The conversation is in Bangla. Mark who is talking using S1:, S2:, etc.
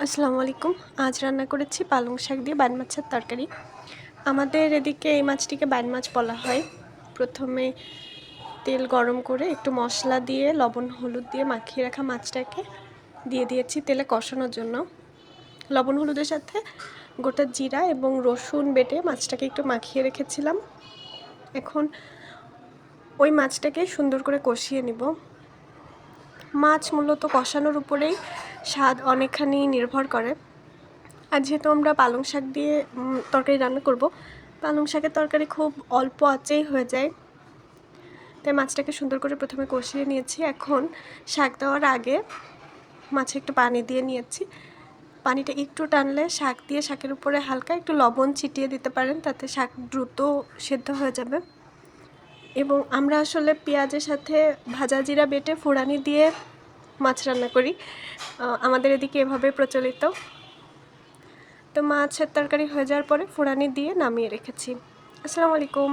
S1: আসসালামু আলাইকুম। আজ রান্না করেছি পালং শাক দিয়ে বাইন মাছের তরকারি। আমাদের এদিকে এই মাছটিকে বাইন মাছ বলা হয়। প্রথমে তেল গরম করে একটু মশলা দিয়ে লবণ হলুদ দিয়ে মাখিয়ে রাখা মাছটাকে দিয়ে দিয়েছি তেলে কষানোর জন্য। লবণ হলুদের সাথে গোটা জিরা এবং রসুন বেটে মাছটাকে একটু মাখিয়ে রেখেছিলাম। এখন ওই মাছটাকে সুন্দর করে কষিয়ে নিব। মাছ মূলত কষানোর উপরেই স্বাদ অনেকখানি নির্ভর করে। আর যেহেতু আমরা পালং শাক দিয়ে তরকারি রান্না করব, পালং শাকের তরকারি খুব অল্প আঁচেই হয়ে যায়। তাই মাছটাকে সুন্দর করে প্রথমে কষিয়ে নিয়েছি। এখন শাক দেওয়ার আগে মাছে একটু পানি দিয়ে নিয়েছি। পানিটা একটু টানলে শাক দিয়ে শাকের উপরে হালকা একটু লবণ ছিটিয়ে দিতে পারেন, তাতে শাক দ্রুত সেদ্ধ হয়ে যাবে। এবং আমরা আসলে পেঁয়াজের সাথে ভাজা জিরা বেটে ফোড়ানি দিয়ে মাছ রান্না করি। আমাদের এদিকে এভাবে প্রচলিত। তো মাছের তরকারি হয়ে যাওয়ার পরে ফোড়ানি দিয়ে নামিয়ে রেখেছি। আসসালামু আলাইকুম।